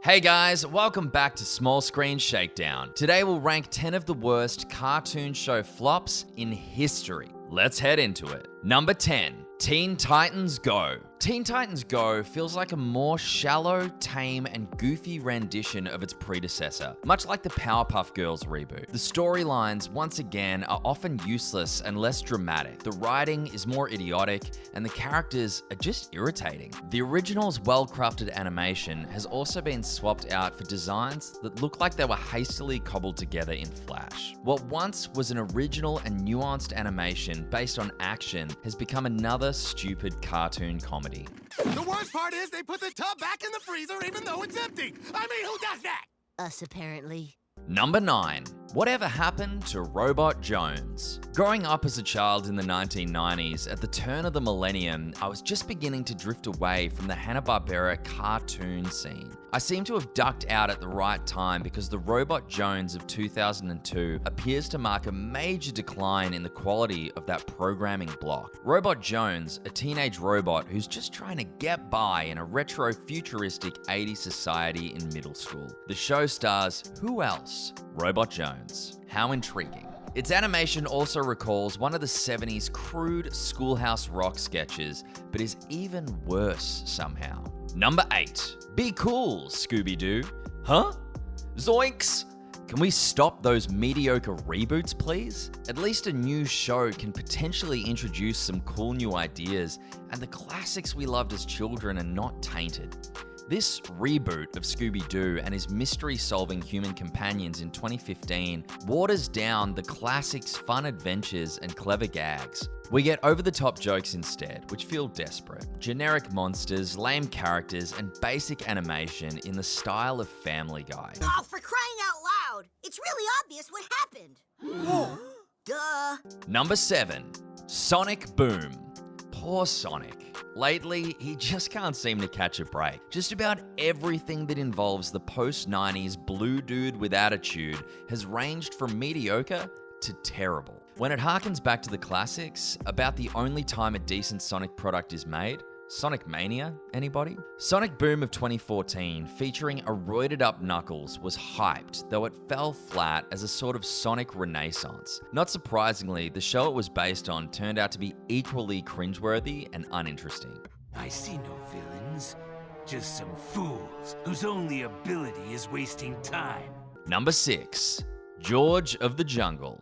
Hey guys, welcome back to Small Screen Shakedown. Today we'll rank 10 of the worst cartoon show flops in history. Let's head into it. Number 10, Teen Titans Go. Teen Titans Go feels like a more shallow, tame, and goofy rendition of its predecessor, much like the Powerpuff Girls reboot. The storylines, once again, are often useless and less dramatic. The writing is more idiotic, and the characters are just irritating. The original's well-crafted animation has also been swapped out for designs that look like they were hastily cobbled together in Flash. What once was an original and nuanced animation based on action has become another stupid cartoon comedy. The worst part is they put the tub back in the freezer even though it's empty. I mean, who does that? Us, apparently. Number 9. Whatever happened to Robot Jones? Growing up as a child in the 1990s, at the turn of the millennium, I was just beginning to drift away from the Hanna-Barbera cartoon scene. I seem to have ducked out at the right time because the Robot Jones of 2002 appears to mark a major decline in the quality of that programming block. Robot Jones, a teenage robot who's just trying to get by in a retro-futuristic 80s society in middle school. The show stars who else? Robot Jones. How intriguing. Its animation also recalls one of the 70s crude Schoolhouse Rock sketches, but is even worse somehow. Number 8. Be Cool ScoobyDoo. Huh? Zoinks! Can we stop those mediocre reboots, please? At least a new show can potentially introduce some cool new ideas, and the classics we loved as children are not tainted. This reboot of Scooby-Doo and his mystery-solving human companions in 2015 waters down the classics' fun adventures and clever gags. We get over-the-top jokes instead, which feel desperate. Generic monsters, lame characters, and basic animation in the style of Family Guy. Oh, for crying out loud! It's really obvious what happened. Duh. Number 7. Sonic Boom. Poor Sonic. Lately, he just can't seem to catch a break. Just about everything that involves the post-90s blue dude with attitude has ranged from mediocre to terrible. When it harkens back to the classics, about the only time a decent Sonic product is made, Sonic Mania, anybody? Sonic Boom of 2014, featuring a roided up Knuckles, was hyped, though it fell flat as a sort of Sonic renaissance. Not surprisingly, the show it was based on turned out to be equally cringeworthy and uninteresting. I see no villains, just some fools whose only ability is wasting time. Number 6. George of the Jungle.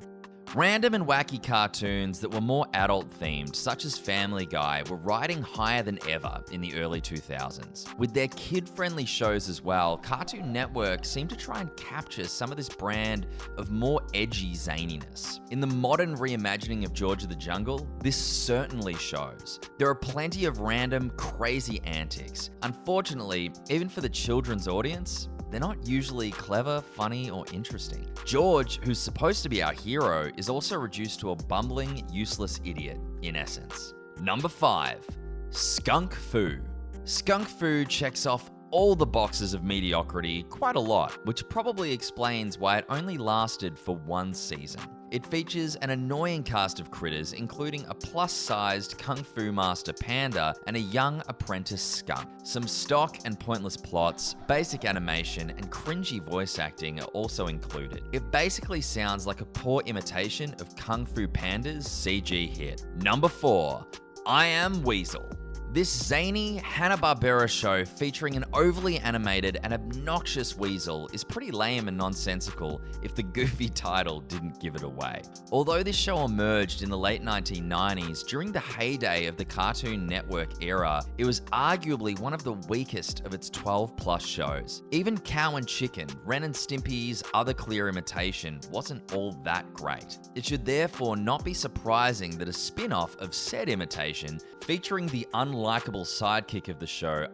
Random and wacky cartoons that were more adult-themed, such as Family Guy, were riding higher than ever in the early 2000s. With their kid-friendly shows as well, Cartoon Network seemed to try and capture some of this brand of more edgy zaniness. In the modern reimagining of George of the Jungle, this certainly shows. There are plenty of random, crazy antics. Unfortunately, even for the children's audience, they're not usually clever, funny, or interesting. George, who's supposed to be our hero, is also reduced to a bumbling, useless idiot, in essence. Number 5. Skunk Foo. Skunk Foo checks off all the boxes of mediocrity quite a lot, which probably explains why it only lasted for one season. It features an annoying cast of critters, including a plus-sized Kung Fu master panda and a young apprentice skunk. Some stock and pointless plots, basic animation, and cringy voice acting are also included. It basically sounds like a poor imitation of Kung Fu Panda's CG hit. Number 4. Am Weasel. This zany Hanna-Barbera show featuring an overly animated and obnoxious weasel is pretty lame and nonsensical if the goofy title didn't give it away. Although this show emerged in the late 1990s during the heyday of the Cartoon Network era, it was arguably one of the weakest of its 12-plus shows. Even Cow and Chicken, Ren and Stimpy's other clear imitation, wasn't all that great. It should therefore not be surprising that a spin-off of said imitation featuring the unlikable sidekick of the show,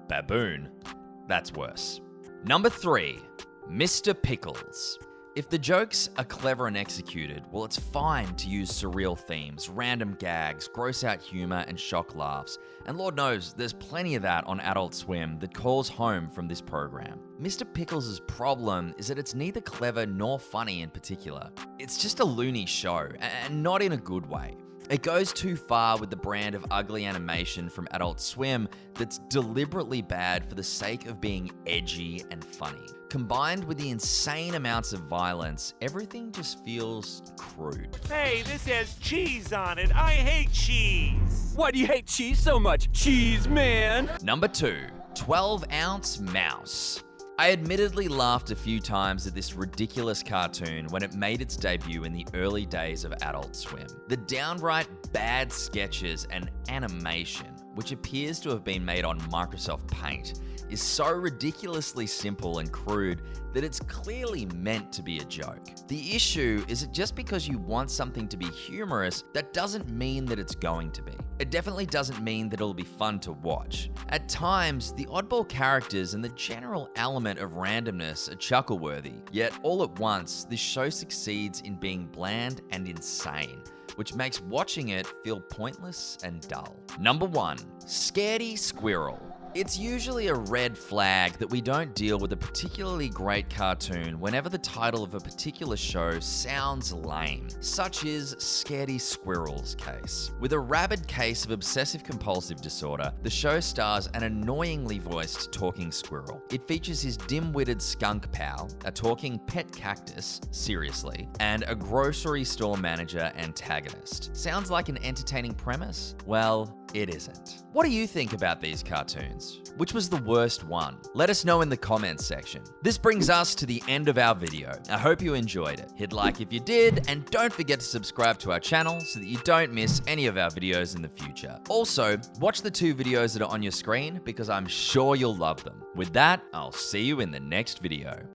Baboon, that's worse. Number 3. Mr. Pickles. If the jokes are clever and executed, well, it's fine to use surreal themes, random gags, gross out humor, and shock laughs. And Lord knows, there's plenty of that on Adult Swim that calls home from this program. Mr. Pickles' problem is that it's neither clever nor funny in particular. It's just a loony show, and not in a good way. It goes too far with the brand of ugly animation from Adult Swim that's deliberately bad for the sake of being edgy and funny. Combined with the insane amounts of violence, everything just feels crude. Hey, this has cheese on it. I hate cheese. Why do you hate cheese so much? Cheese, man! Number 2, 12-ounce mouse. I admittedly laughed a few times at this ridiculous cartoon when it made its debut in the early days of Adult Swim. The downright bad sketches and animation, which appears to have been made on Microsoft Paint, is so ridiculously simple and crude that it's clearly meant to be a joke. The issue is that just because you want something to be humorous, that doesn't mean that it's going to be. It definitely doesn't mean that it'll be fun to watch. At times, the oddball characters and the general element of randomness are chuckle-worthy, yet all at once, this show succeeds in being bland and insane, which makes watching it feel pointless and dull. Number 1, Scaredy Squirrel. It's usually a red flag that we don't deal with a particularly great cartoon whenever the title of a particular show sounds lame, such is Scaredy Squirrel's case. With a rabid case of obsessive-compulsive disorder, the show stars an annoyingly voiced talking squirrel. It features his dim-witted skunk pal, a talking pet cactus, seriously, and a grocery store manager antagonist. Sounds like an entertaining premise? Well, it isn't. What do you think about these cartoons? Which was the worst one? Let us know in the comments section. This brings us to the end of our video. I hope you enjoyed it. Hit like if you did, and don't forget to subscribe to our channel so that you don't miss any of our videos in the future. Also, watch the 2 videos that are on your screen because I'm sure you'll love them. With that, I'll see you in the next video.